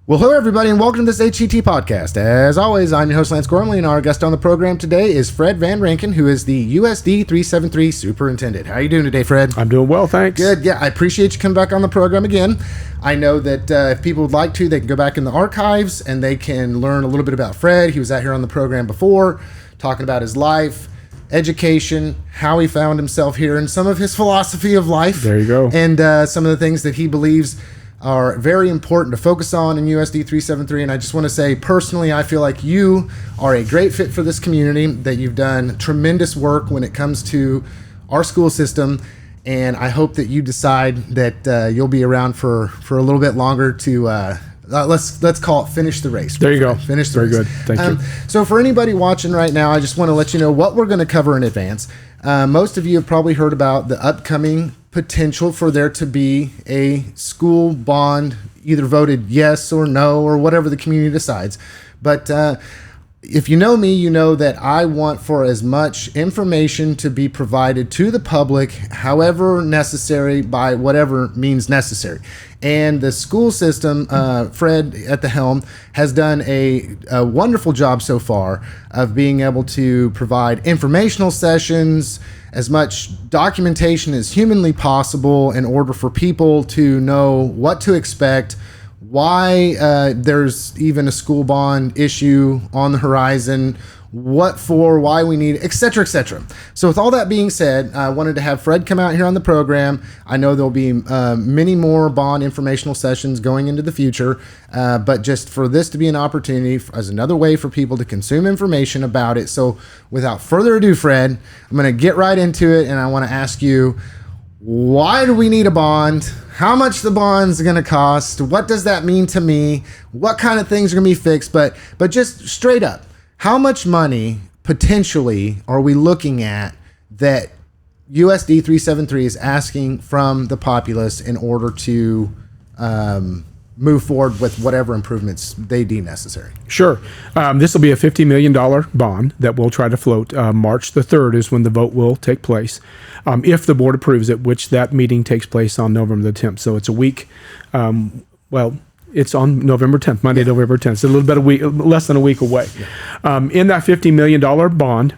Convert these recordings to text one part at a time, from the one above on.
Well, hello, everybody, and welcome to this HCT podcast. As always, I'm your host, Lance Gormley, and our guest on the program today is Fred Van Raken, who is the USD 373 Superintendent. How are you doing today, Fred? I'm doing well, thanks. Good. Yeah, I appreciate you coming back on the program again. I know that if people would like to, they can go back in the archives and they can learn a little bit about Fred. He was out here on the program before, talking about his life, education, how he found himself here, and some of his philosophy of life. There you go. And some of the things that he believes are very important to focus on in USD 373. And I just want to say, personally, I feel like you are a great fit for this community, that you've done tremendous work when it comes to our school system. And I hope that you decide that you'll be around for a little bit longer to, let's call it finish the race. There you go. Finish the race. Very good. Thank you. So for anybody watching right now, I just want to let you know what we're going to cover in advance. Most of you have probably heard about the upcoming potential for there to be a school bond, either voted yes or no or whatever the community decides. But if you know me, you know that I want for as much information to be provided to the public, however necessary, by whatever means necessary. And the school system, Fred at the helm, has done a wonderful job so far of being able to provide informational sessions, as much documentation as humanly possible in order for people to know what to expect, why there's even a school bond issue on the horizon, what for, why we need, etc., etc. So with all that being said, I wanted to have Fred come out here on the program. I know there'll be many more bond informational sessions going into the future, but just for this to be an opportunity as another way for people to consume information about it. So without further ado, Fred, I'm going to get right into it, and I want to ask you, why do we need a bond? How much the bond's going to cost? What does that mean to me? What kind of things are going to be fixed? But just straight up, how much money potentially are we looking at that USD 373 is asking from the populace in order to move forward with whatever improvements they deem necessary? Sure. This will be a $50 million bond that we'll try to float. March the 3rd is when the vote will take place, if the board approves it, which that meeting takes place on November the 10th. So it's a week. It's on November 10th, Monday, November 10th. It's a little bit less than a week away. In that $50 million bond,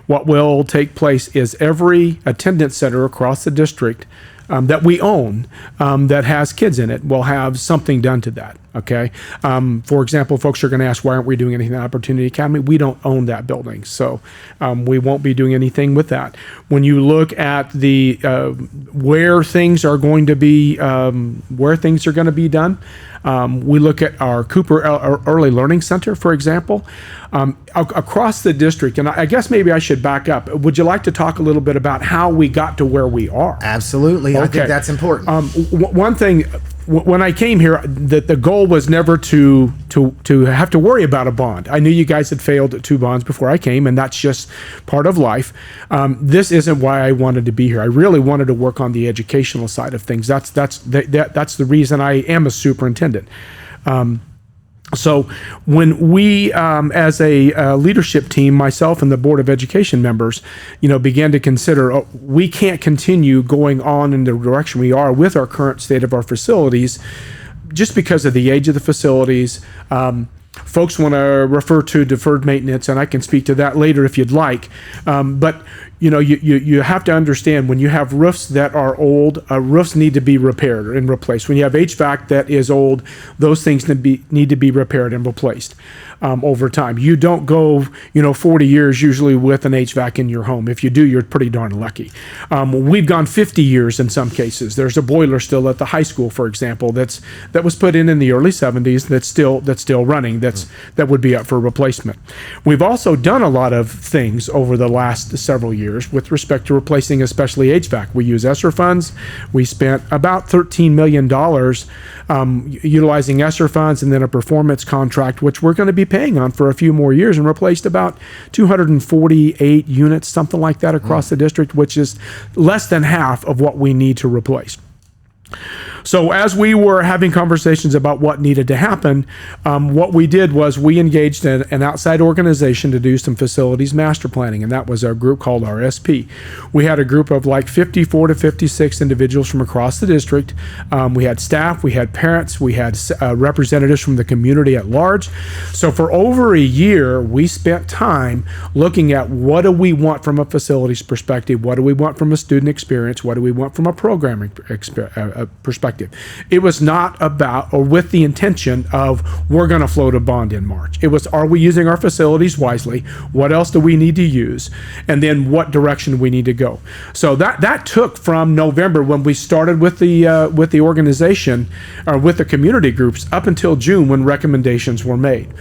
what will take place is every attendance center across the district that we own that has kids in it will have something done to that. Okay. For example, folks are going to ask, why aren't we doing anything at Opportunity Academy? We don't own that building, so we won't be doing anything with that. When you look at the where things are going to be done, we look at our Cooper Early Learning Center, for example, across the district. And I guess maybe I should back up. Would you like to talk a little bit about how we got to where we are? Absolutely. Okay. I think that's important. One thing, when I came here, the goal was never to have to worry about a bond. I knew you guys had failed at 2 bonds before I came, and that's just part of life. This isn't why I wanted to be here. I really wanted to work on the educational side of things. That's the reason I am a superintendent. So when we, as a leadership team, myself and the Board of Education members, began to consider, we can't continue going on in the direction we are with our current state of our facilities just because of the age of the facilities. Folks want to refer to deferred maintenance, and I can speak to that later if you'd like. But you have to understand, when you have roofs that are old, roofs need to be repaired and replaced. When you have HVAC that is old, those things need to be repaired and replaced over time. You don't go 40 years usually with an HVAC in your home. If you do, you're pretty darn lucky. We've gone 50 years in some cases. There's a boiler still at the high school, for example, that was put in the early 70s that's still running. That would be up for replacement. We've also done a lot of things over the last several years with respect to replacing especially HVAC. We use ESSER funds. We spent about $13 million utilizing ESSER funds and then a performance contract, which we're going to be paying on for a few more years, and replaced about 248 units, something like that, across the district, which is less than half of what we need to replace. So as we were having conversations about what needed to happen, what we did was we engaged an outside organization to do some facilities master planning, and that was our group called RSP. We had a group of like 54 to 56 individuals from across the district. We had staff, we had parents, we had representatives from the community at large. So for over a year, we spent time looking at what do we want from a facilities perspective, what do we want from a student experience, what do we want from a programming perspective. It was not about or with the intention of we're going to float a bond in March. It was, are we using our facilities wisely? What else do we need to use? And then what direction we need to go. So that took from November when we started with the organization or with the community groups up until June when recommendations were made.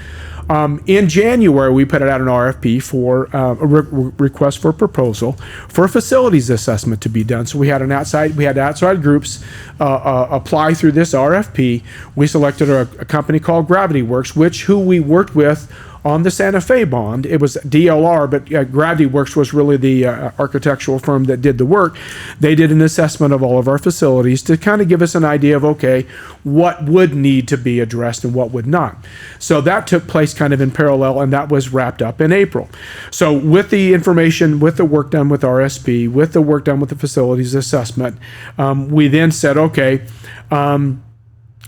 In January, we put out an RFP for a request for proposal for a facilities assessment to be done. So we had outside groups apply through this RFP. We selected a company called Gravity Works, who we worked with on the Santa Fe bond. It was DLR, but Gravity Works was really the architectural firm that did the work. They did an assessment of all of our facilities to kind of give us an idea of, okay, what would need to be addressed and what would not. So that took place kind of in parallel, and that was wrapped up in April. So with the information, with the work done with RSP, with the work done with the facilities assessment, we then said, okay,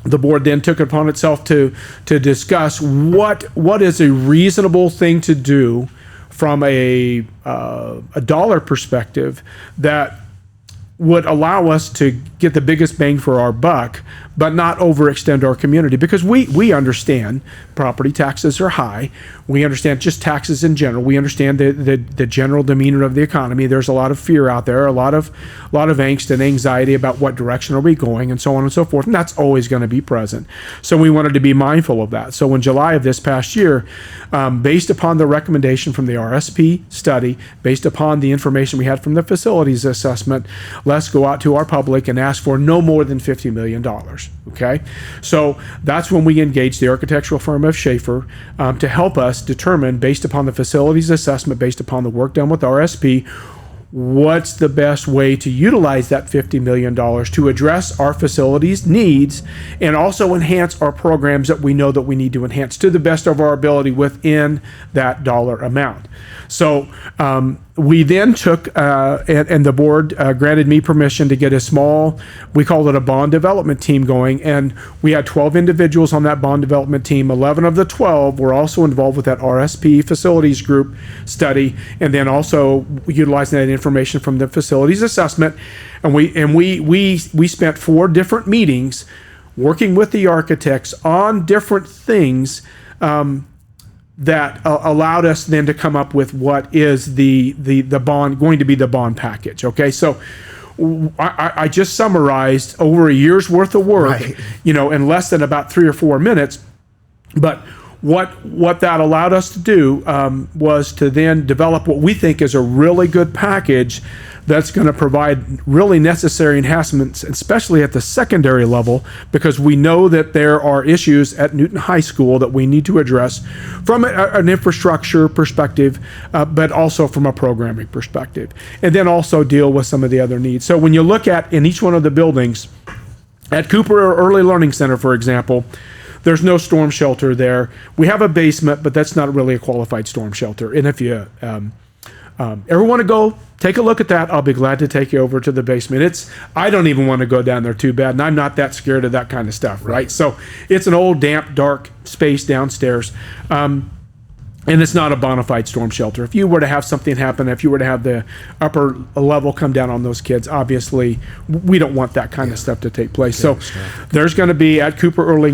the board then took it upon itself to discuss what is a reasonable thing to do from a dollar perspective that would allow us to get the biggest bang for our buck, but not overextend our community, because we understand property taxes are high. We understand just taxes in general. We understand the general demeanor of the economy. There's a lot of fear out there, a lot of angst and anxiety about what direction are we going, and so on and so forth. And that's always going to be present. So we wanted to be mindful of that. So in July of this past year, based upon the recommendation from the RSP study, based upon the information we had from the facilities assessment, let's go out to our public and ask for no more than $50 million. Okay, so that's when we engaged the architectural firm of Schaefer to help us determine, based upon the facilities assessment, based upon the work done with RSP, what's the best way to utilize that $50 million to address our facilities needs and also enhance our programs that we know that we need to enhance to the best of our ability within that dollar amount. So we then took, and the board granted me permission to get a small, we called it a bond development team going, and we had 12 individuals on that bond development team. 11 of the 12 were also involved with that RSP facilities group study, and then also utilizing that information from the facilities assessment. And we spent 4 different meetings working with the architects on different things that allowed us then to come up with what is the bond going to be the bond package. Okay, so I just summarized over a year's worth of work, right, in less than about 3 or 4 minutes. But what that allowed us to do was to then develop what we think is a really good package that's going to provide really necessary enhancements, especially at the secondary level, because we know that there are issues at Newton High School that we need to address from an infrastructure perspective, but also from a programming perspective, and then also deal with some of the other needs. So when you look at in each one of the buildings, at Cooper Early Learning Center, for example, there's no storm shelter there. We have a basement, but that's not really a qualified storm shelter. And if you ever want to go take a look at that, I'll be glad to take you over to the basement. I don't even want to go down there too bad, and I'm not that scared of that kind of stuff, right? So it's an old, damp, dark space downstairs. And it's not a bona fide storm shelter. If you were to have something happen, if you were to have the upper level come down on those kids, obviously we don't want that kind of stuff to take place. So there's going to be at Cooper Early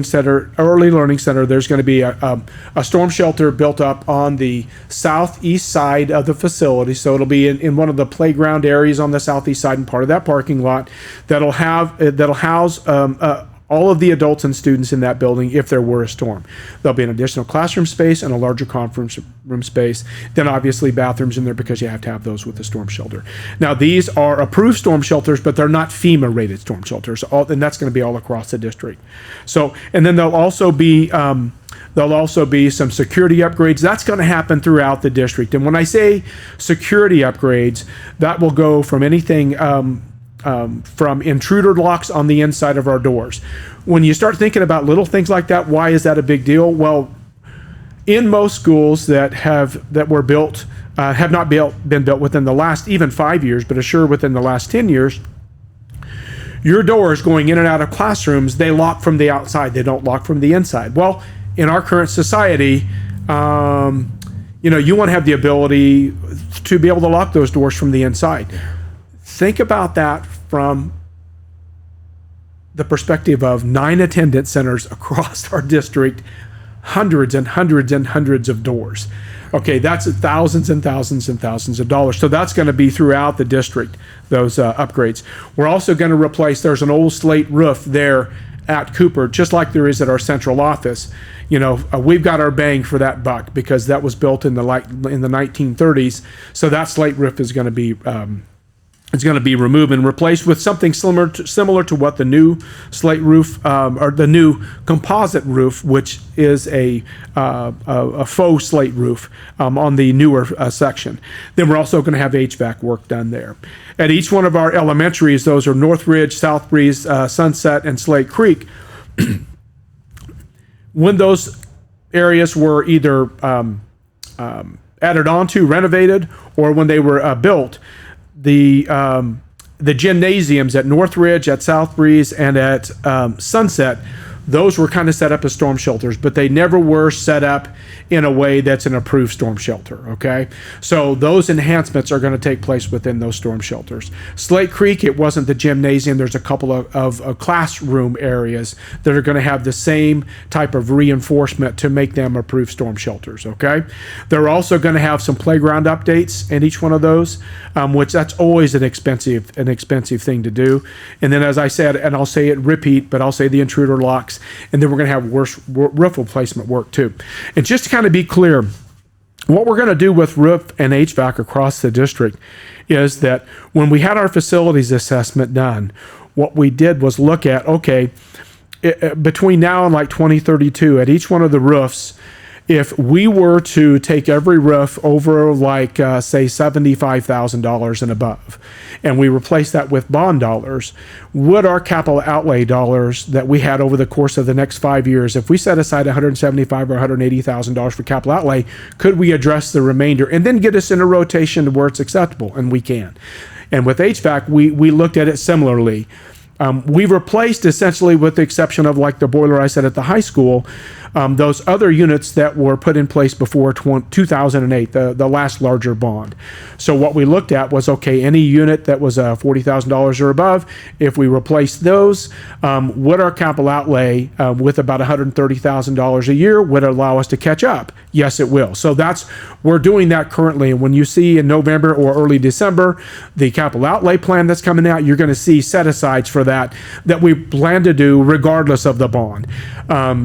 Learning Center, there's going to be a storm shelter built up on the southeast side of the facility. So it'll be in one of the playground areas on the southeast side and part of that parking lot that'll house all of the adults and students in that building if there were a storm. There'll be an additional classroom space and a larger conference room space. Then obviously bathrooms in there because you have to have those with the storm shelter. Now these are approved storm shelters, but they're not FEMA rated storm shelters, and that's going to be all across the district. So, and then there'll also be some security upgrades. That's going to happen throughout the district. And when I say security upgrades, that will go from anything from intruder locks on the inside of our doors. When you start thinking about little things like that, why is that a big deal? Well, in most schools that were built, have not been built within the last even 5 years, but assure within the last 10 years, your doors going in and out of classrooms, they lock from the outside. They don't lock from the inside. Well, in our current society, you want to have the ability to be able to lock those doors from the inside. Think about that from the perspective of 9 attendance centers across our district, hundreds and hundreds and hundreds of doors. Okay, that's thousands and thousands and thousands of dollars. So that's going to be throughout the district, those upgrades. We're also going to replace, there's an old slate roof there at Cooper, just like there is at our central office. We've got our bang for that buck because that was built in the 1930s. So that slate roof is going to be removed and replaced with something similar to what the new slate roof or the new composite roof, which is a faux slate roof on the newer section. Then we're also going to have HVAC work done there. At each one of our elementaries, those are Northridge, South Breeze, Sunset, and Slate Creek. When those areas were either added onto, renovated, or when they were built, the gymnasiums at Northridge, at South Breeze, and at Sunset, those were kind of set up as storm shelters, but they never were set up in a way that's an approved storm shelter, okay? So those enhancements are going to take place within those storm shelters. Slate Creek, it wasn't the gymnasium. There's a couple of classroom areas that are going to have the same type of reinforcement to make them approved storm shelters, okay? They're also going to have some playground updates in each one of those, which that's always an expensive thing to do. And then, as I said, and I'll say it repeat, but I'll say the intruder locks, and then we're going to have roof replacement work too. And just to kind of be clear, what we're going to do with roof and HVAC across the district is that when we had our facilities assessment done, what we did was look at, between now and like 2032, at each one of the roofs, if we were to take every roof over like, say, $75,000 and above, and we replace that with bond dollars, would our capital outlay dollars that we had over the course of the next 5 years, if we set aside $175,000 or $180,000 for capital outlay, could we address the remainder and then get us in a rotation to where it's acceptable? And we can. And with HVAC, we looked at it similarly. We've replaced, essentially, with the exception of like the boiler I said at the high school, those other units that were put in place before 2008, the last larger bond. So what we looked at was, any unit that was $40,000 or above, if we replace those, would our capital outlay with about $130,000 a year would allow us to catch up? Yes, it will. So we're doing that currently. And when you see in November or early December, the capital outlay plan that's coming out, you're going to see set-asides for that we plan to do regardless of the bond,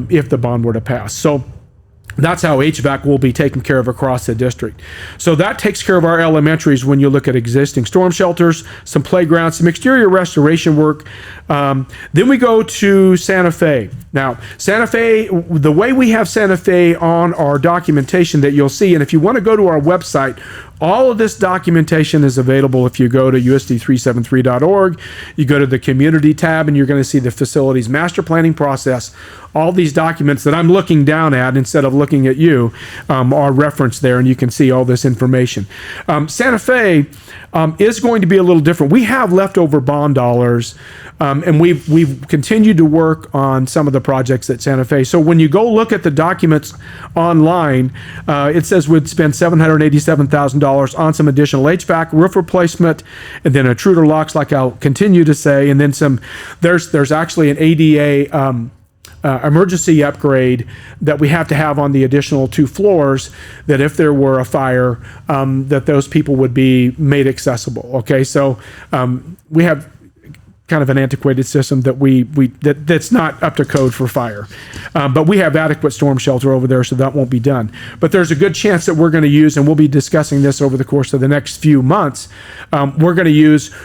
if the bond were to pass. So that's how HVAC will be taken care of across the district. So that takes care of our elementaries when you look at existing storm shelters, some playgrounds, some exterior restoration work. Then we go to Santa Fe. Now, Santa Fe, the way we have Santa Fe on our documentation that you'll see, and if you want to go to our website, all of this documentation is available if you go to USD373.org. You go to the community tab and you're going to see the facilities master planning process. All these documents that I'm looking down at instead of looking at you are referenced there, and you can see all this information. Santa Fe is going to be a little different. We have leftover bond dollars, and we've continued to work on some of the projects at Santa Fe. So when you go look at the documents online, it says we'd spend $787,000 on some additional HVAC, roof replacement, and then intruder locks, like I'll continue to say, and then some. There's actually an ADA emergency upgrade that we have to have on the additional 2 floors, that if there were a fire, that those people would be made accessible. Okay, so we have kind of an antiquated system that's not up to code for fire, but we have adequate storm shelter over there, so that won't be done. But there's a good chance that we're going to use, and we'll be discussing this over the course of the next few months, we're going to use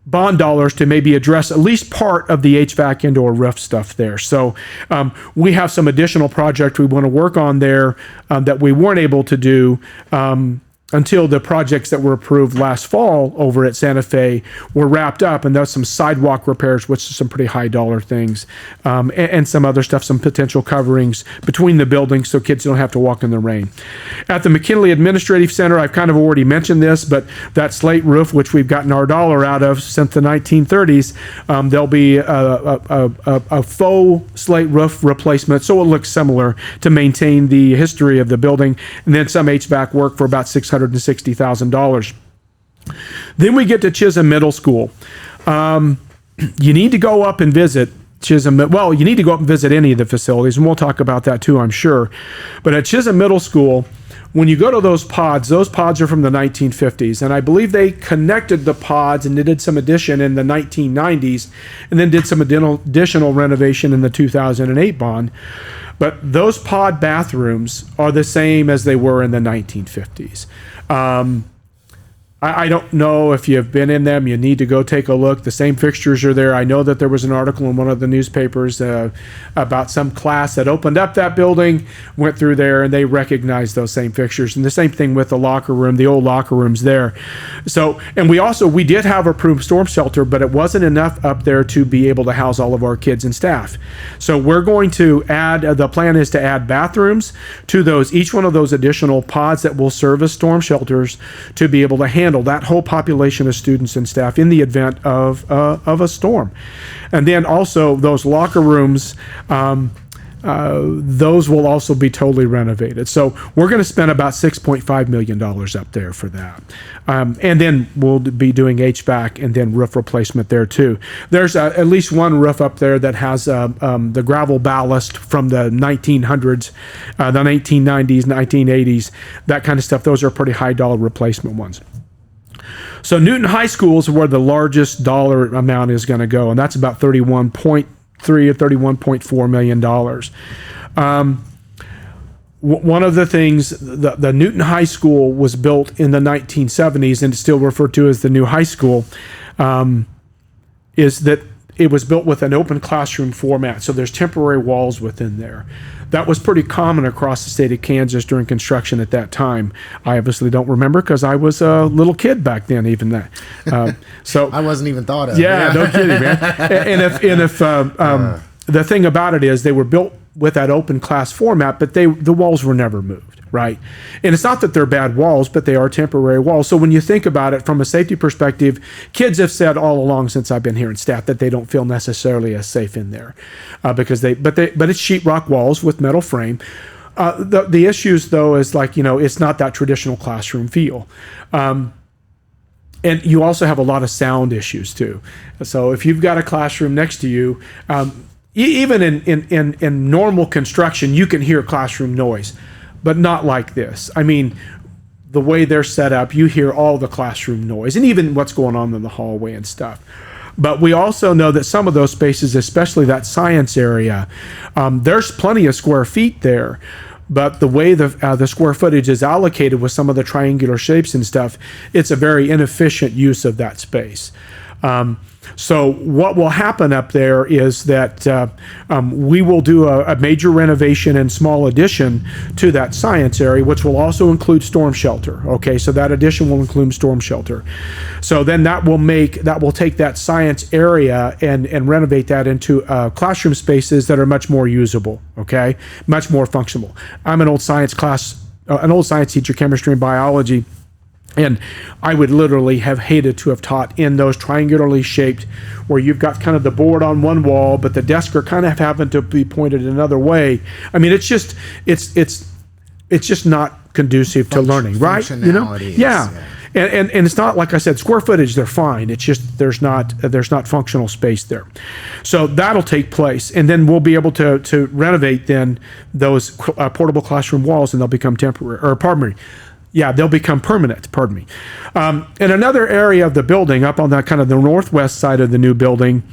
bond dollars to maybe address at least part of the HVAC indoor roof stuff there. So we have some additional project we want to work on there that we weren't able to do until the projects that were approved last fall over at Santa Fe were wrapped up, and there's some sidewalk repairs, which are some pretty high dollar things, and some other stuff, some potential coverings between the buildings so kids don't have to walk in the rain. At the McKinley Administrative Center, I've kind of already mentioned this, but that slate roof, which we've gotten our dollar out of since the 1930s, there'll be a faux slate roof replacement, so it looks similar to maintain the history of the building, and then some HVAC work for about $660,000. Then we get to Chisholm Middle School. You need to go up and visit Chisholm. Well, you need to go up and visit any of the facilities, and we'll talk about that too, I'm sure. But at Chisholm Middle School, when you go to those pods are from the 1950s, and I believe they connected the pods and they did some addition in the 1990s, and then did some additional renovation in the 2008 bond. But those pod bathrooms are the same as they were in the 1950s. I don't know if you've been in them. You need to go take a look. The same fixtures are there. I know that there was an article in one of the newspapers about some class that opened up that building, went through there, and they recognized those same fixtures. And the same thing with the locker room, the old locker rooms there. So, and we did have approved storm shelter, but it wasn't enough up there to be able to house all of our kids and staff. So we're going to add, the plan is to add bathrooms to each one of those additional pods that will serve as storm shelters to be able to handle that whole population of students and staff in the event of a storm. And then also those locker rooms, those will also be totally renovated. So we're going to spend about $6.5 million up there for that. And then we'll be doing HVAC and then roof replacement there too. There's at least one roof up there that has the gravel ballast from the 1900s, the 1990s, 1980s, that kind of stuff. Those are pretty high dollar replacement ones. So Newton High School is where the largest dollar amount is going to go, and that's about $31.3 or $31.4 million. One of the things, the Newton High School was built in the 1970s, and it's still referred to as the new high school, is that it was built with an open classroom format, so there's temporary walls within there. That was pretty common across the state of Kansas during construction at that time. I obviously don't remember because I was a little kid back then, even that. So I wasn't even thought of. Yeah, no kidding, man. And if the thing about it is they were built with that open class format, but the walls were never moved, right? And it's not that they're bad walls, but they are temporary walls. So when you think about it from a safety perspective, kids have said all along since I've been here in staff that they don't feel necessarily as safe in there because but it's sheetrock walls with metal frame. The issues though is it's not that traditional classroom feel. And you also have a lot of sound issues too. So if you've got a classroom next to you, even in normal construction, you can hear classroom noise, but not like this. I mean, the way they're set up, you hear all the classroom noise and even what's going on in the hallway and stuff. But we also know that some of those spaces, especially that science area, there's plenty of square feet there. But the way the square footage is allocated with some of the triangular shapes and stuff, it's a very inefficient use of that space. So what will happen up there is that we will do a major renovation and small addition to that science area, which will also include storm shelter. Okay, so that addition will include storm shelter. So then that will take that science area and renovate that into classroom spaces that are much more usable. Okay, much more functional. I'm an old science teacher, chemistry and biology. And I would literally have hated to have taught in those triangularly shaped where you've got kind of the board on one wall, but the desks are kind of having to be pointed another way. I mean, it's just not conducive to learning, right? Yeah. And it's not, like I said, square footage, they're fine. It's just there's not functional space there. So that'll take place. And then we'll be able to renovate then those portable classroom walls, and they'll become they'll become permanent, In another area of the building, up on that kind of the northwest side of the new building,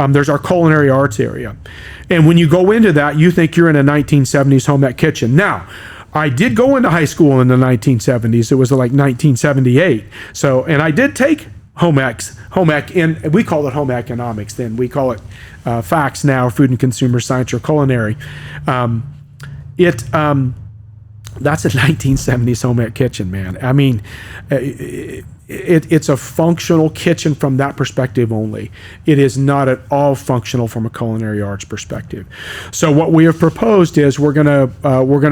there's our culinary arts area. And when you go into that, you think you're in a 1970s home ec kitchen. Now, I did go into high school in the 1970s. It was like 1978. So, and I did take home ec we call it home economics then. We call it FACS now, food and consumer science or culinary. That's a 1970s home ec kitchen, man. I mean, it's a functional kitchen from that perspective only. It is not at all functional from a culinary arts perspective. So what we have proposed is we're gonna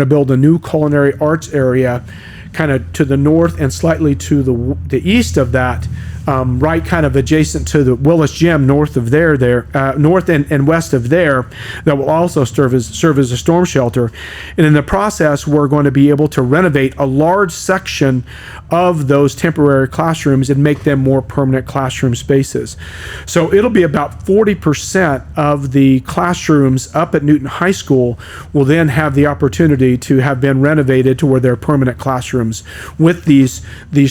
build a new culinary arts area, kind of to the north and slightly to the east of that. Right kind of adjacent to the Willis Gym, north of north and west of there, that will also serve as a storm shelter. And in the process, we're going to be able to renovate a large section of those temporary classrooms and make them more permanent classroom spaces. So it'll be about 40% of the classrooms up at Newton High School will then have the opportunity to have been renovated to where they're permanent classrooms with these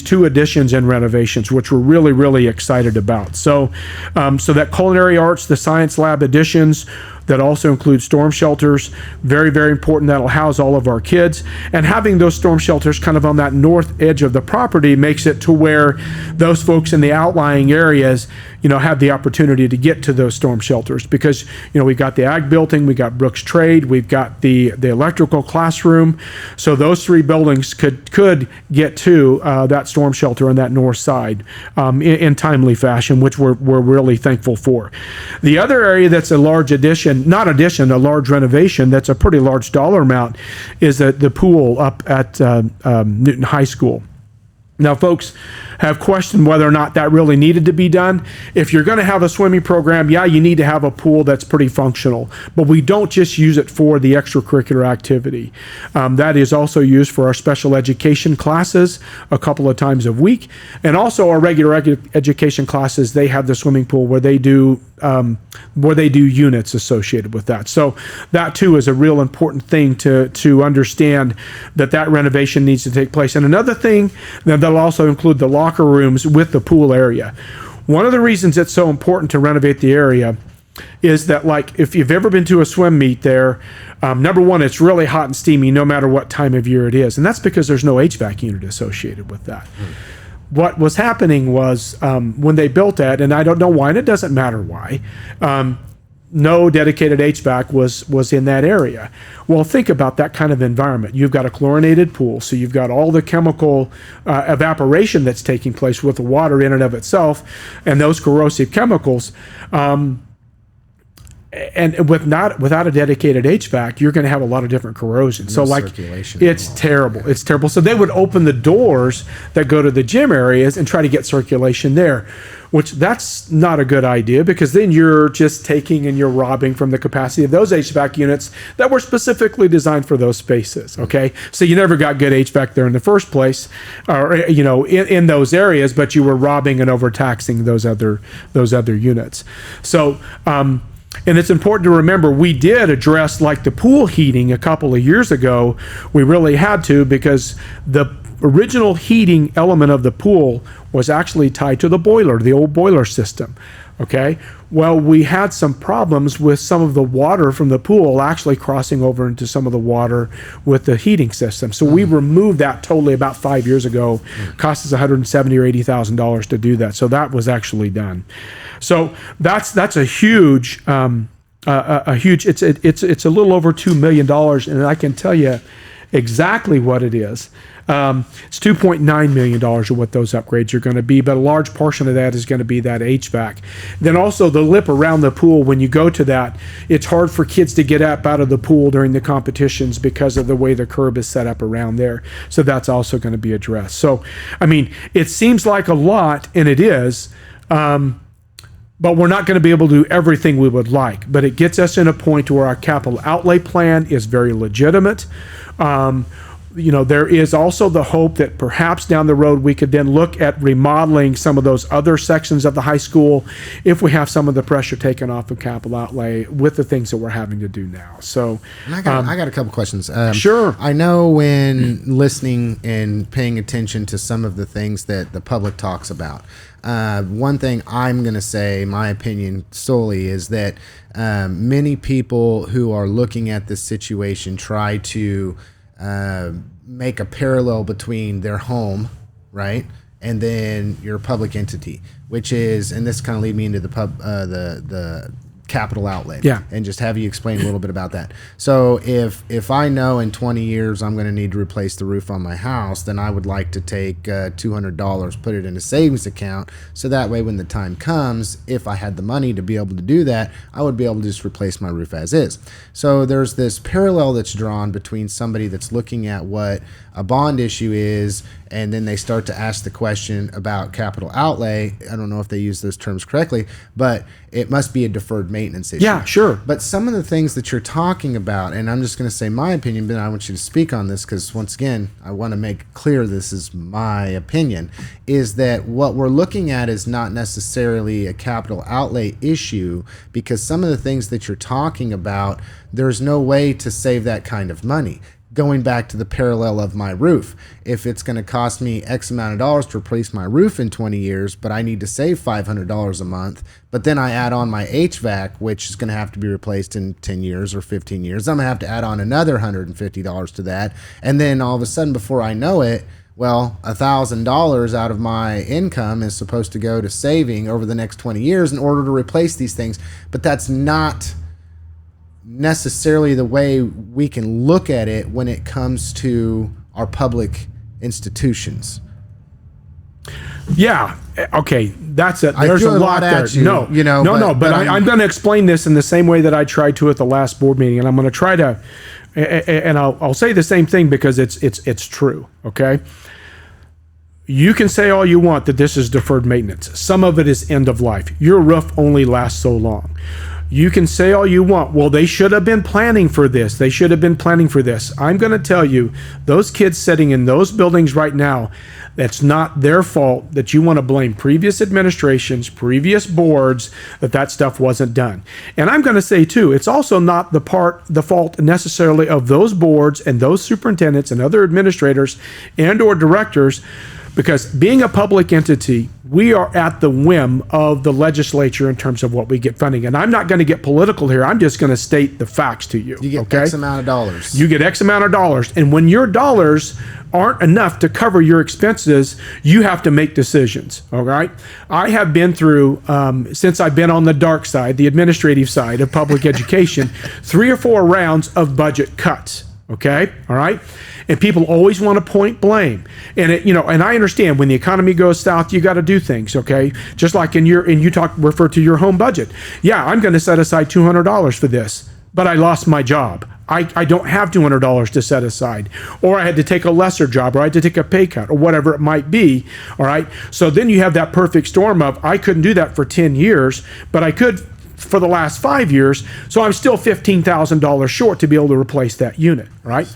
two additions and renovations, which we're really excited about. So that culinary arts, the science lab additions, that also include storm shelters, very important. That'll house all of our kids. And having those storm shelters kind of on that north edge of the property makes it to where those folks in the outlying areas, have the opportunity to get to those storm shelters, because, we've got the ag building, we got Brooks Trade, we've got the electrical classroom. So those three buildings could get to that storm shelter on that north side in timely fashion, which we're really thankful for. The other area that's a large a large renovation, that's a pretty large dollar amount, is the pool up at Newton High School. Now, folks have questioned whether or not that really needed to be done. If you're going to have a swimming program, yeah, you need to have a pool that's pretty functional, but we don't just use it for the extracurricular activity. That is also used for our special education classes a couple of times a week, and also our regular education classes. They have the swimming pool where they do units associated with that. So that too is a real important thing to understand, that renovation needs to take place. And another thing that'll also include the locker rooms with the pool area. One of the reasons it's so important to renovate the area is that, like, if you've ever been to a swim meet there, number one, it's really hot and steamy no matter what time of year it is. And that's because there's no HVAC unit associated with that. What was happening was when they built that, and I don't know why, and it doesn't matter why, no dedicated HVAC was in that area. Well, think about that kind of environment. You've got a chlorinated pool, so you've got all the chemical evaporation that's taking place with the water in and of itself, and those corrosive chemicals. And without a dedicated HVAC, you're going to have a lot of different corrosion. So, like, it's terrible. It's terrible. So they would open the doors that go to the gym areas and try to get circulation there, which that's not a good idea, because then you're just taking and you're robbing from the capacity of those HVAC units that were specifically designed for those spaces. Okay, so you never got good HVAC there in the first place, or in those areas, but you were robbing and overtaxing those other units. So. And it's important to remember, we did address, like, the pool heating a couple of years ago. We really had to, because the original heating element of the pool was actually tied to the boiler, the old boiler system. Okay. Well, we had some problems with some of the water from the pool actually crossing over into some of the water with the heating system. So we removed that totally about 5 years ago. Cost us $170,000 or $80,000 to do that. So that was actually done. So that's a huge, it's a little over $2 million, and I can tell you exactly what it is. It's $2.9 million of what those upgrades are going to be, but a large portion of that is going to be that HVAC. Then also the lip around the pool, when you go to that, it's hard for kids to get up out of the pool during the competitions because of the way the curb is set up around there. So that's also going to be addressed. So, I mean, it seems like a lot, and it is, but we're not going to be able to do everything we would like. But it gets us in a point where our capital outlay plan is very legitimate. There is also the hope that perhaps down the road we could then look at remodeling some of those other sections of the high school if we have some of the pressure taken off of capital outlay with the things that we're having to do now. So I got a couple questions. Sure. I know when listening and paying attention to some of the things that the public talks about, one thing I'm going to say, my opinion solely, is that many people who are looking at this situation try to make a parallel between their home, right, and then your public entity, which is, and this kind of lead me into the capital outlay. Yeah. And just have you explain a little bit about that. So if I know in 20 years I'm going to need to replace the roof on my house, then I would like to take $200, put it in a savings account, so that way when the time comes, if I had the money to be able to do that, I would be able to just replace my roof as is. So there's this parallel that's drawn between somebody that's looking at what a bond issue is, and then they start to ask the question about capital outlay. I don't know if they use those terms correctly, but it must be a deferred maintenance issue. Yeah, sure. But some of the things that you're talking about, and I'm just going to say my opinion, but I want you to speak on this because, once again, I want to make clear this is my opinion, is that what we're looking at is not necessarily a capital outlay issue, because some of the things that you're talking about, there's no way to save that kind of money. Going back to the parallel of my roof, if it's going to cost me X amount of dollars to replace my roof in 20 years, but I need to save $500 a month, but then I add on my HVAC, which is going to have to be replaced in 10 years or 15 years, I'm going to have to add on another $150 to that. And then all of a sudden, before I know it, well, $1,000 out of my income is supposed to go to saving over the next 20 years in order to replace these things. But that's not necessarily the way we can look at it when it comes to our public institutions. Yeah. Okay. That's it. I There's a threw lot there. at you, No, you know, no. But I'm I'm going to explain this in the same way that I tried to at the last board meeting, and I'm going to try to, and I'll say the same thing because it's true. Okay. You can say all you want that this is deferred maintenance. Some of it is end of life. Your roof only lasts so long. You can say all you want, well, they should have been planning for this. They should have been planning for this. I'm going to tell you, those kids sitting in those buildings right now, that's not their fault that you want to blame previous administrations, previous boards, that stuff wasn't done. And I'm going to say, too, it's also not the fault necessarily of those boards and those superintendents and other administrators and or directors, because being a public entity, we are at the whim of the legislature in terms of what we get funding. And I'm not going to get political here. I'm just going to state the facts to you. You get X amount of dollars. You get X amount of dollars. And when your dollars aren't enough to cover your expenses, you have to make decisions. All right. I have been through, since I've been on the dark side, the administrative side of public education, 3 or 4 rounds of budget cuts. Okay. All right. And people always want to point blame. And and I understand when the economy goes south, you got to do things, okay? Just like refer to your home budget. Yeah, I'm going to set aside $200 for this, but I lost my job. I don't have $200 to set aside, or I had to take a lesser job, or I had to take a pay cut, or whatever it might be. All right. So then you have that perfect storm of, I couldn't do that for 10 years, but I could for the last 5 years, so I'm still $15,000 short to be able to replace that unit, right?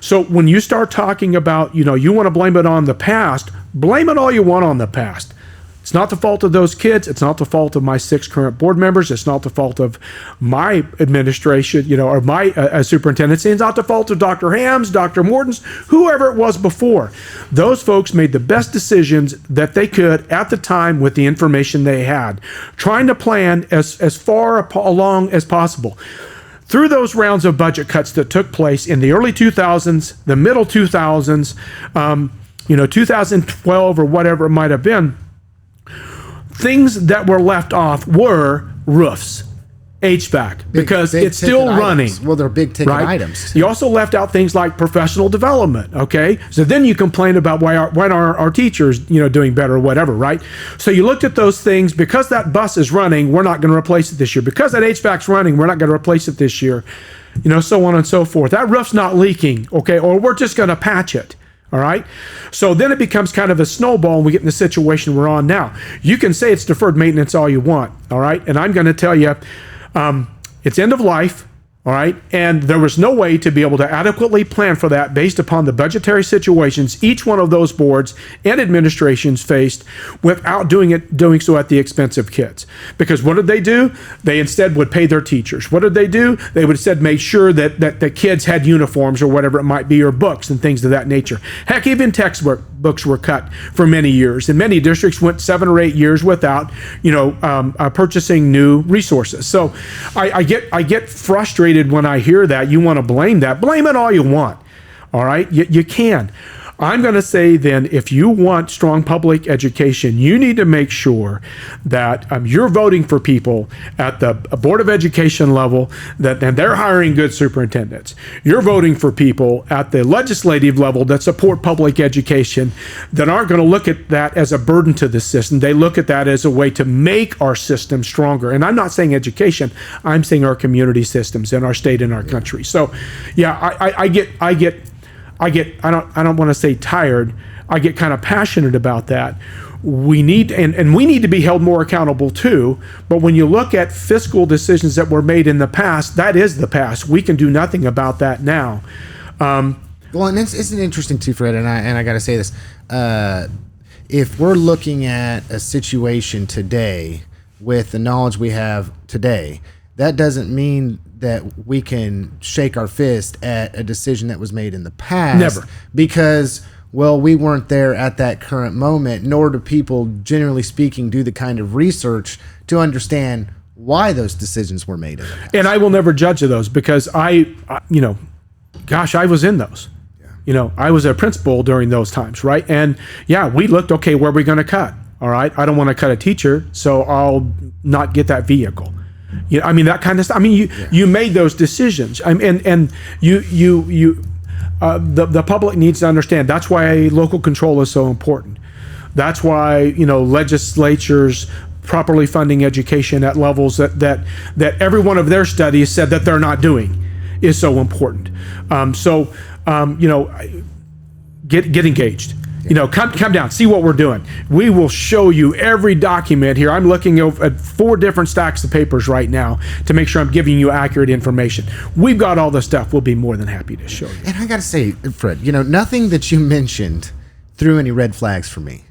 So when you start talking about, you want to blame it on the past, blame it all you want on the past. It's not the fault of those kids. It's not the fault of my 6 current board members. It's not the fault of my administration, or my superintendency. It's not the fault of Dr. Hams, Dr. Morton's, whoever it was before. Those folks made the best decisions that they could at the time with the information they had, trying to plan as far along as possible. Through those rounds of budget cuts that took place in the early 2000s, the middle 2000s, 2012 or whatever it might have been, things that were left off were roofs, HVAC, because it's still running. Well, they're big ticket items. You also left out things like professional development, okay? So then you complain about why aren't our teachers, doing better or whatever, right? So you looked at those things. Because that bus is running, we're not going to replace it this year. Because that HVAC's running, we're not going to replace it this year, so on and so forth. That roof's not leaking, okay? Or we're just going to patch it. All right. So then it becomes kind of a snowball, and we get in the situation we're on now. You can say it's deferred maintenance all you want. All right. And I'm going to tell you, it's end of life. All right. And there was no way to be able to adequately plan for that based upon the budgetary situations each one of those boards and administrations faced without doing so at the expense of kids. Because what did they do? They instead would pay their teachers. What did they do? They would instead make sure that the kids had uniforms or whatever it might be, or books and things of that nature. Heck, even textbooks were cut for many years, and many districts went 7 or 8 years without, purchasing new resources. So I get frustrated when I hear that. You want to blame that. Blame it all you want. All right? You can. I'm going to say then, if you want strong public education, you need to make sure that you're voting for people at the Board of Education level and they're hiring good superintendents. You're voting for people at the legislative level that support public education, that aren't going to look at that as a burden to the system. They look at that as a way to make our system stronger. And I'm not saying education, I'm saying our community systems in our state and our country. So yeah, I don't want to say tired. I get kind of passionate about that. We need, and we need to be held more accountable too. But when you look at fiscal decisions that were made in the past, that is the past. We can do nothing about that now. Well, and it's interesting too, Fred, and I got to say this. If we're looking at a situation today with the knowledge we have today, that doesn't mean that we can shake our fist at a decision that was made in the past. Never. Because, well, we weren't there at that current moment, nor do people, generally speaking, do the kind of research to understand why those decisions were made in the past. And I will never judge those, because I was in those. I was a principal during those times, right? And yeah, we looked, okay, where are we going to cut? All right, I don't want to cut a teacher, so I'll not get that vehicle. That kind of stuff. You made those decisions. The public needs to understand. That's why local control is so important. That's why legislatures properly funding education at levels that every one of their studies said that they're not doing is so important. Get engaged. Come down, see what we're doing. We will show you every document here. I'm looking at 4 different stacks of papers right now to make sure I'm giving you accurate information. We've got all the stuff. We'll be more than happy to show you. And I got to say, Fred, nothing that you mentioned threw any red flags for me.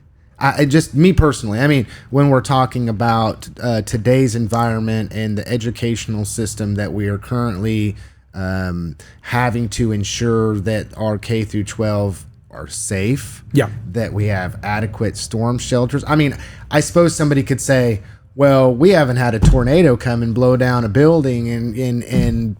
Just me personally. When we're talking about today's environment and the educational system that we are currently having to ensure that our K through 12 are safe, that we have adequate storm shelters. I suppose somebody could say, well, we haven't had a tornado come and blow down a building in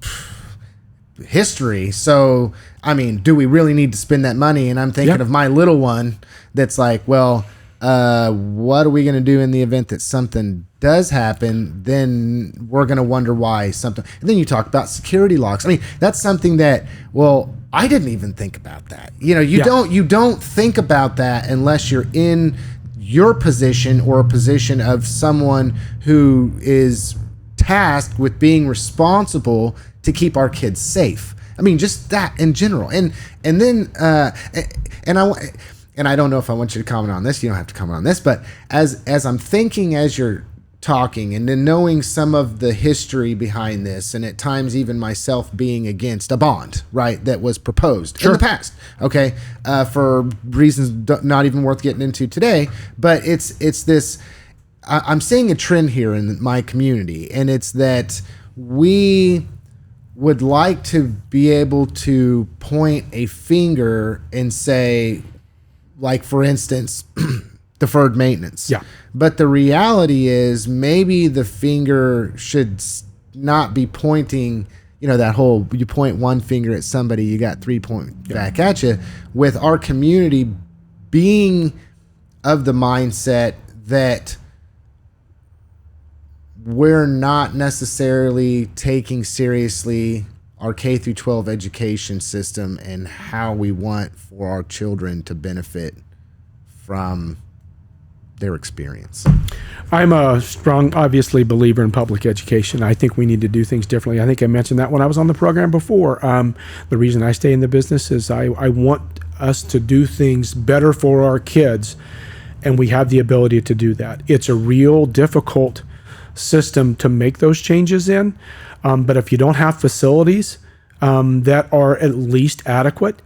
history. So, do we really need to spend that money? And I'm thinking of my little one that's like, well, what are we going to do in the event that something does happen? Then we're going to wonder why something. And then you talk about security locks. That's something that, well, I didn't even think about that. You don't think about that unless you're in your position or a position of someone who is tasked with being responsible to keep our kids safe. Just that in general. And then I don't know if I want you to comment on this. You don't have to comment on this, but as I'm thinking as you're talking, and then knowing some of the history behind this, and at times even myself being against a bond, right, that was proposed in the past, okay, for reasons not even worth getting into today, but it's this. I'm seeing a trend here in my community, and it's that we would like to be able to point a finger and say, like, for instance, deferred maintenance. Yeah. But the reality is maybe the finger should not be pointing, that whole, you point one finger at somebody, you got 3 point back at you, with our community being of the mindset that we're not necessarily taking seriously our K through 12 education system and how we want for our children to benefit from their experience. I'm a strong, obviously, believer in public education. I think we need to do things differently. I think I mentioned that when I was on the program before. The reason I stay in the business is I want us to do things better for our kids, and we have the ability to do that. It's a real difficult system to make those changes in, but if you don't have facilities that are at least adequate,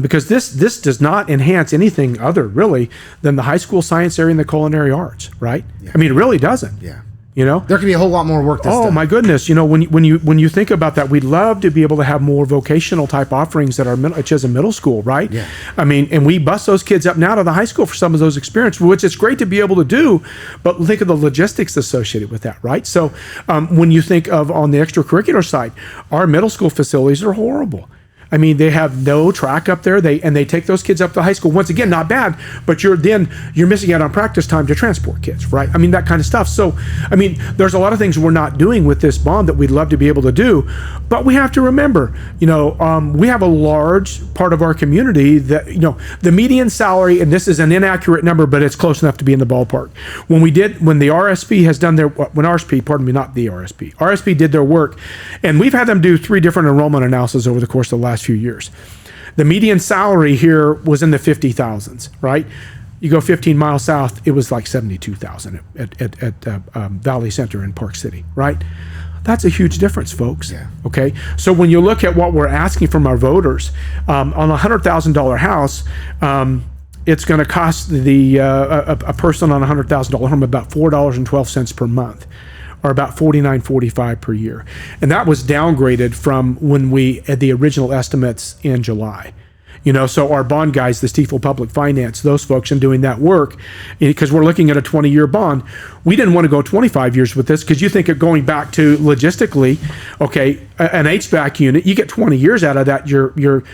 because this does not enhance anything other really than the high school science area and the culinary arts, right? Yeah. It really doesn't. Yeah. There could be a whole lot more work that's done. Oh my goodness! When you think about that, we'd love to be able to have more vocational type offerings that are as a middle school, right? Yeah. And we bust those kids up now to the high school for some of those experiences, which is great to be able to do. But think of the logistics associated with that, right? So when you think of on the extracurricular side, our middle school facilities are horrible. I mean, they have no track up there. They take those kids up to high school. Once again, not bad, but you're missing out on practice time to transport kids, right? I mean, that kind of stuff. So, I mean, there's a lot of things we're not doing with this bond that we'd love to be able to do, but we have to remember, we have a large part of our community that, the median salary, and this is an inaccurate number, but it's close enough to be in the ballpark. When the RSP has done RSP did their work, and we've had them do 3 different enrollment analyses over the course of the last few years. The median salary here was in the 50,000s, right? You go 15 miles south, it was like 72,000 at Valley Center in Park City, right? That's a huge difference, folks. Yeah. Okay. So when you look at what we're asking from our voters, on a $100,000 house, it's going to cost a person on a $100,000 home about $4.12 per month, or about $49.45 per year. And that was downgraded from when we had the original estimates in July. So our bond guys, the Stifel Public Finance, those folks in doing that work, because we're looking at a 20-year bond, we didn't want to go 25 years with this, because you think of going back to logistically, okay, an HVAC unit, you get 20 years out of that,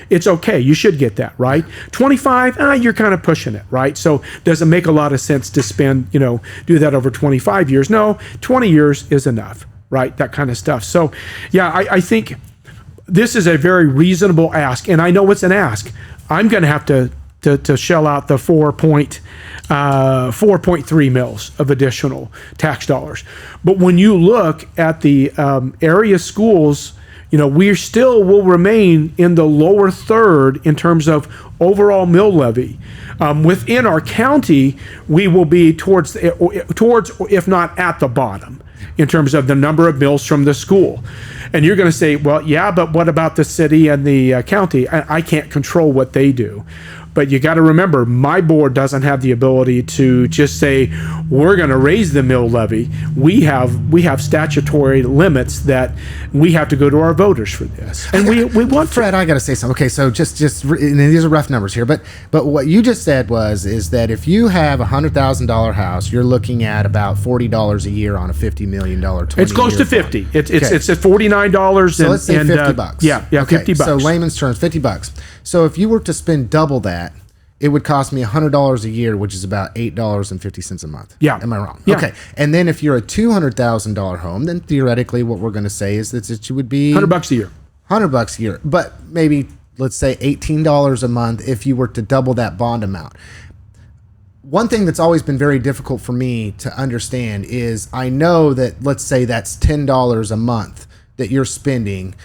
it's okay, you should get that, right? 25, you're kind of pushing it, right? So does it make a lot of sense to spend, do that over 25 years? No, 20 years is enough, right? That kind of stuff. So yeah, I think this is a very reasonable ask, and I know it's an ask. I'm going to have to shell out the 4.3 mils of additional tax dollars. But when you look at the area schools, we still will remain in the lower third in terms of overall mill levy. Within our county, we will be towards, if not at the bottom, in terms of the number of mills from the school. And you're going to say, well, yeah, but what about the city and the county? I can't control what they do. But you got to remember, my board doesn't have the ability to just say, we're going to raise the mill levy. We have statutory limits that we have to go to our voters for this. And we want Fred, I got to say something. Okay, so just and these are rough numbers here, but what you just said is that if you have a $100,000 house, you're looking at about $40 a year on a $50 million 20-year It's close to 50. It's at $49. So let's say $50. Yeah, okay, $50. So layman's terms, $50. So if you were to spend double that, it would cost me $100 a year, which is about $8.50 a month. Yeah. Am I wrong? Yeah. Okay. And then if you're a $200,000 home, then theoretically what we're going to say is that it would be $100 a year. $100 a year. But maybe, let's say $18 a month if you were to double that bond amount. One thing that's always been very difficult for me to understand is I know that, let's say that's $10 a month that you're spending,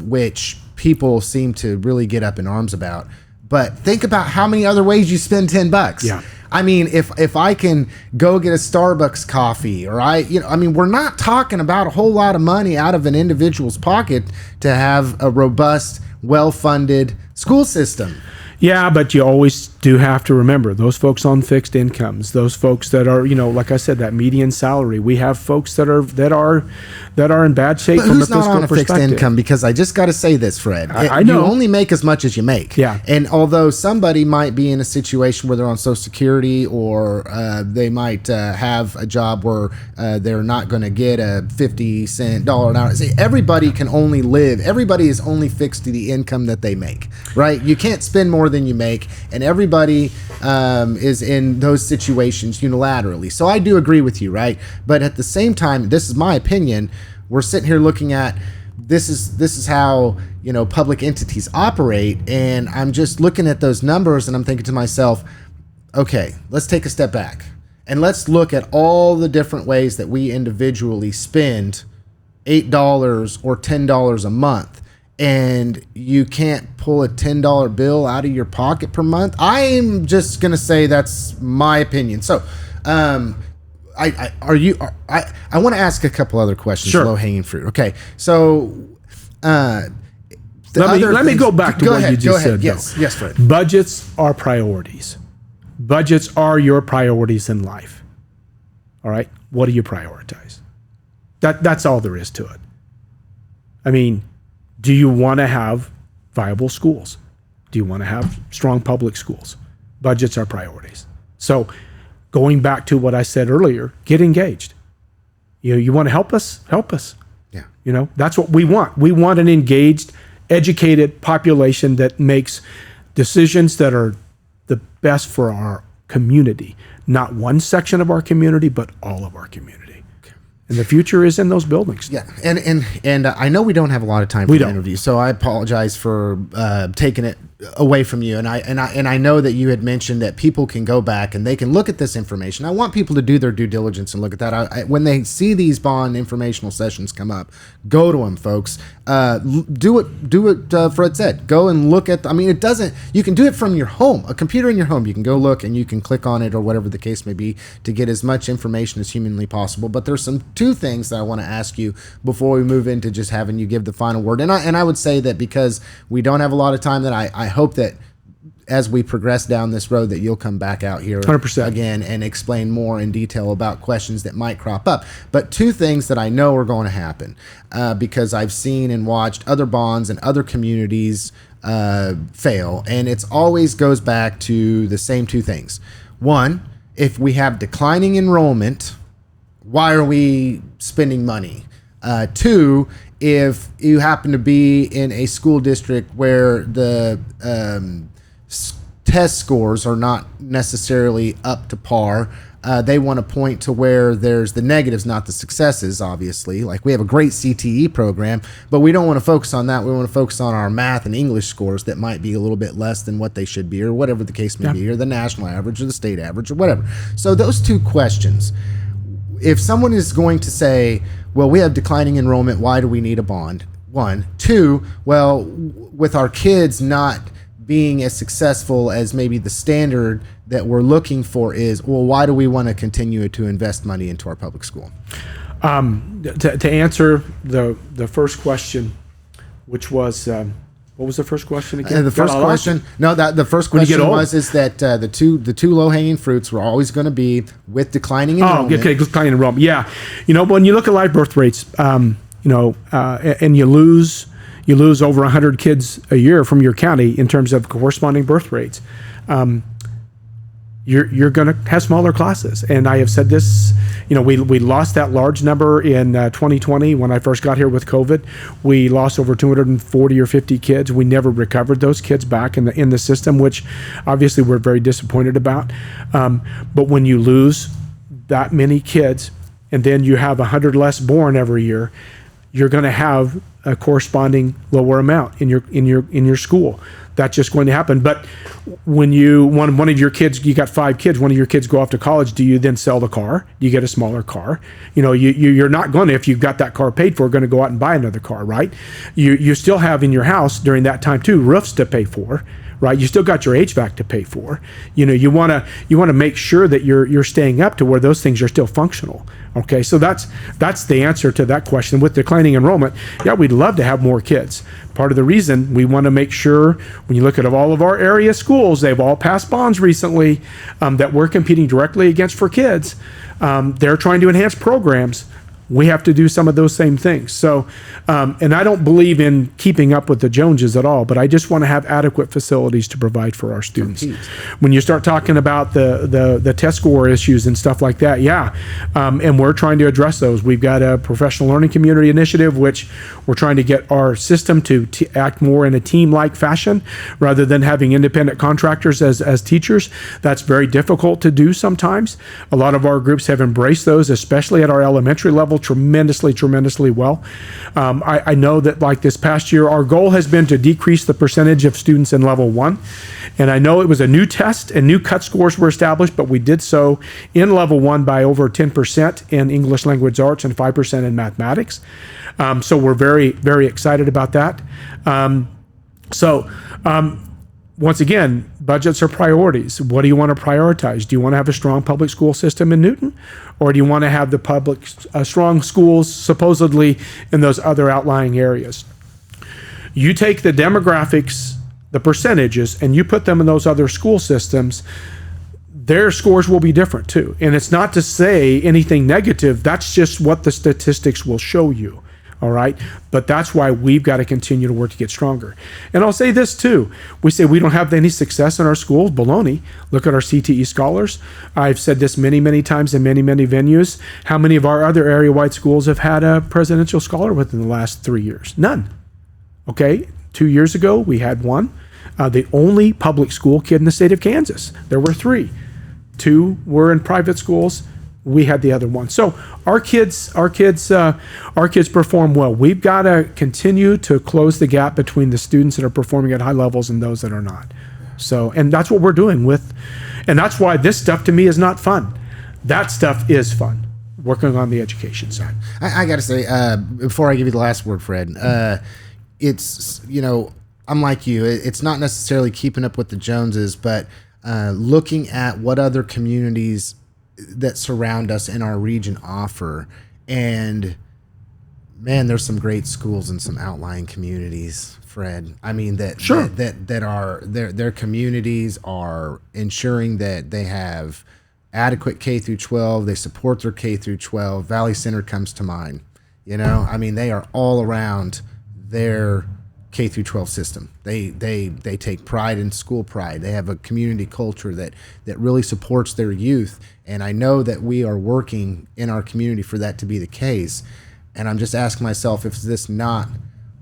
which people seem to really get up in arms about. But think about how many other ways you spend $10. Yeah. I mean, if I can go get a Starbucks coffee, or we're not talking about a whole lot of money out of an individual's pocket to have a robust, well-funded school system. Yeah, but you always do have to remember those folks on fixed incomes, those folks that are, like I said, that median salary. We have folks that are in bad shape from a fiscal perspective. Who's not on a fixed income? Because I just got to say this, Fred. I know. You only make as much as you make. Yeah. And although somebody might be in a situation where they're on Social Security, or they might have a job where they're not going to get a 50-cent dollar an hour. See, everybody can only live. Everybody is only fixed to the income that they make, right? You can't spend more than you make, and everybody is in those situations unilaterally. So I do agree with you, right? But at the same time, this is my opinion. We're sitting here looking at this is how public entities operate, and I'm just looking at those numbers and I'm thinking to myself, okay, let's take a step back and let's look at all the different ways that we individually spend $8 or $10 a month. And you can't pull a $10 bill out of your pocket per month. I'm just gonna say that's my opinion. So, I want to ask a couple other questions. Sure. Low hanging fruit. Okay, so let me go back to what you just said. Yes, though. yes, Fred. Budgets are priorities. Budgets are your priorities in life. All right. What do you prioritize? That's all there is to it. I mean, do you want to have viable schools? Do you want to have strong public schools? Budgets are priorities. So going back to what I said earlier, get engaged. You want to help us? Help us. Yeah. That's what we want. We want an engaged educated population that makes decisions that are the best for our community, not one section of our community, but all of our community. And the future is in those buildings. Yeah, and I know we don't have a lot of time for the interview, so I apologize for taking it away from you. And I know that you had mentioned that people can go back and they can look at this information. I want people to do their due diligence and look at that. When they see these bond informational sessions come up, go to them, folks. Do it. Fred said, go and look at. It doesn't. You can do it from your home, a computer in your home. You can go look and you can click on it or whatever the case may be to get as much information as humanly possible. But there's two things that I want to ask you before we move into just having you give the final word. And I would say that because we don't have a lot of time, that I hope that as we progress down this road that you'll come back out here 100%. Again and explain more in detail about questions that might crop up. But two things that I know are going to happen because I've seen and watched other bonds and other communities fail. And it's always goes back to the same two things. One, if we have declining enrollment, why are we spending money? Two, if you happen to be in a school district where the test scores are not necessarily up to par, they want to point to where there's the negatives, not the successes, obviously. Like we have a great CTE program, but we don't want to focus on that. We want to focus on our math and English scores that might be a little bit less than what they should be or whatever the case may be, or the national average or the state average or whatever. So those two questions. If someone is going to say, well, we have declining enrollment, why do we need a bond? One. Two, well, with our kids not being as successful as maybe the standard that we're looking for is, well, why do we want to continue to invest money into our public school? To answer the first question, which was, what was the first question again? The first question was that the two low hanging fruits were always going to be with declining enrollment. Oh, okay, declining enrollment. Yeah, when you look at live birth rates, and you lose over 100 kids a year from your county in terms of corresponding birth rates, you're going to have smaller classes. And I have said this, we lost that large number in 2020 when I first got here with COVID. We lost over 240 or 50 kids. We never recovered those kids back in the system, which obviously we're very disappointed about. But when you lose that many kids and then you have 100 less born every year, you're going to have a corresponding lower amount in your school. That's just going to happen. But when one of your kids, you got 5 kids, one of your kids go off to college, do you then sell the car? Do you get a smaller car? You're not going to, if you've got that car paid for, going to go out and buy another car, right? You still have in your house during that time too roofs to pay for, right? You still got your HVAC to pay for. You want to make sure that you're staying up to where those things are still functional. Okay, so that's the answer to that question. With declining enrollment, yeah, we'd love to have more kids. Part of the reason we want to make sure, when you look at all of our area schools, they've all passed bonds recently that we're competing directly against for kids. They're trying to enhance programs. We have to do some of those same things. So, and I don't believe in keeping up with the Joneses at all, but I just want to have adequate facilities to provide for our students. When you start talking about the test score issues and stuff like that, and we're trying to address those. We've got a professional learning community initiative, which we're trying to get our system to act more in a team-like fashion rather than having independent contractors as teachers. That's very difficult to do sometimes. A lot of our groups have embraced those, especially at our elementary level, tremendously well. I know that like this past year, our goal has been to decrease the percentage of students in level 1. And I know it was a new test and new cut scores were established, but we did so in level 1 by over 10% in English language arts and 5% in mathematics. So we're very, very excited about that. Once again, budgets are priorities. What do you want to prioritize? Do you want to have a strong public school system in Newton? Or do you want to have the strong schools supposedly in those other outlying areas? You take the demographics, the percentages, and you put them in those other school systems, their scores will be different too. And it's not to say anything negative. That's just what the statistics will show you. All right. But that's why we've got to continue to work to get stronger. And I'll say this too. We say we don't have any success in our schools. Baloney. Look at our CTE scholars. I've said this many times in many venues. How many of our other area-wide schools have had a presidential scholar within the last 3 years? None. Okay. 2 years ago, we had one. The only public school kid in the state of Kansas. There were 3. 2 were in private schools. We had the other one. So our kids perform well. We've got to continue to close the gap between the students that are performing at high levels and those that are not. So, and that's what we're doing and that's why this stuff to me is not fun. That stuff is fun, working on the education side. I got to say, before I give you the last word, Fred, it's, I'm like you. It's not necessarily keeping up with the Joneses, but looking at what other communities that surround us in our region offer. And man, there's some great schools in some outlying communities, Fred. I mean, that are their communities are ensuring that they have adequate K through 12. They support their K through 12. Valley Center comes to mind. I mean, they are all around their K through 12 system. They take pride in school pride. They have a community culture that really supports their youth. And I know that we are working in our community for that to be the case. And I'm just asking myself, if this not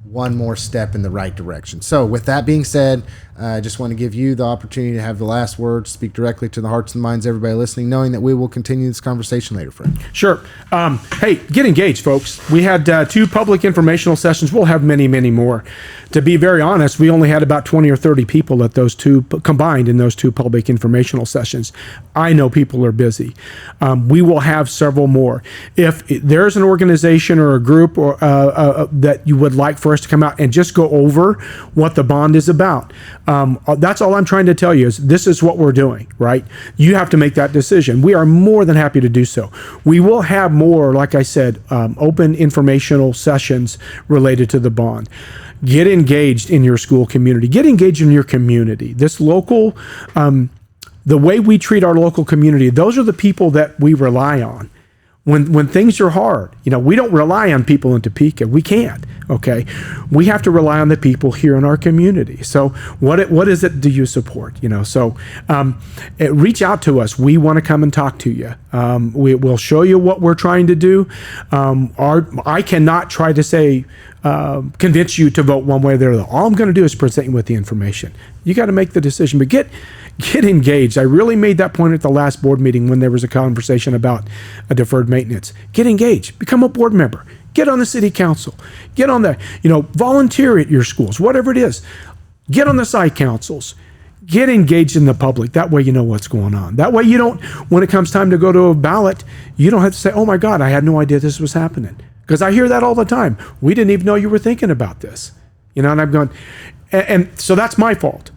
one more step in the right direction. So with that being said, I just want to give you the opportunity to have the last word, speak directly to the hearts and minds of everybody listening, knowing that we will continue this conversation later, Fred. Sure. Hey, get engaged, folks. We had 2 public informational sessions. We'll have many, many more. To be very honest, we only had about 20 or 30 people at those 2 combined in those 2 public informational sessions. I know people are busy. We will have several more. If there's an organization or a group or that you would like for us to come out and just go over what the bond is about, that's all I'm trying to tell you is this is what we're doing, right? You have to make that decision. We are more than happy to do so. We will have more, like I said, open informational sessions related to the bond. Get engaged in your school community. Get engaged in your community. This local, the way we treat our local community, those are the people that we rely on. When things are hard, we don't rely on people in Topeka. We can't, okay? We have to rely on the people here in our community. So what is it do you support? Reach out to us. We want to come and talk to you. We'll show you what we're trying to do. I cannot try to say, convince you to vote one way or the other. All I'm going to do is present you with the information. You got to make the decision, but get engaged. I really made that point at the last board meeting when there was a conversation about a deferred maintenance. Get engaged. Become a board member. Get on the city council. Get on the, volunteer at your schools, whatever it is. Get on the site councils. Get engaged in the public. That way you know what's going on. That way you don't, when it comes time to go to a ballot, you don't have to say, oh my God, I had no idea this was happening. Because I hear that all the time. We didn't even know you were thinking about this. And I'm going, and so that's my fault.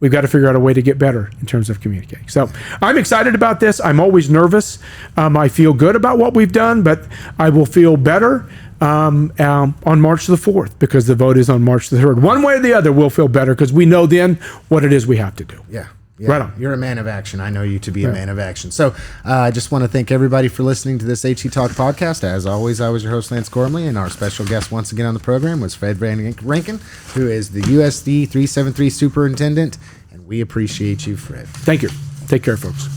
We've got to figure out a way to get better in terms of communicating. So I'm excited about this. I'm always nervous. I feel good about what we've done, but I will feel better on March the 4th because the vote is on March the 3rd. One way or the other, we'll feel better because we know then what it is we have to do. Yeah. Right on. You're a man of action. I know you to be a man of action. So I just want to thank everybody for listening to this HCTalk podcast. As always, I was your host, Lance Gormley, and our special guest once again on the program was Fred Raken, who is the USD 373 Superintendent, and we appreciate you, Fred. Thank you. Take care, folks.